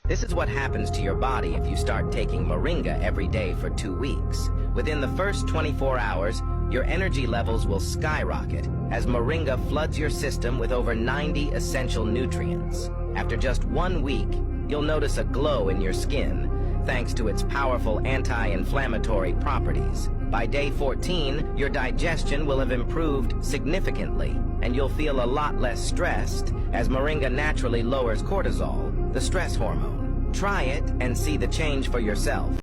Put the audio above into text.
This is what happens to your body if you start taking Moringa every day for 2 weeks. Within the first 24 hours, your energy levels will skyrocket as Moringa floods your system with over 90 essential nutrients. After just 1 week, you'll notice a glow in your skin, thanks to its powerful anti-inflammatory properties. By day 14, your digestion will have improved significantly, and you'll feel a lot less stressed as Moringa naturally lowers cortisol, the stress hormone. Try it and see the change for yourself.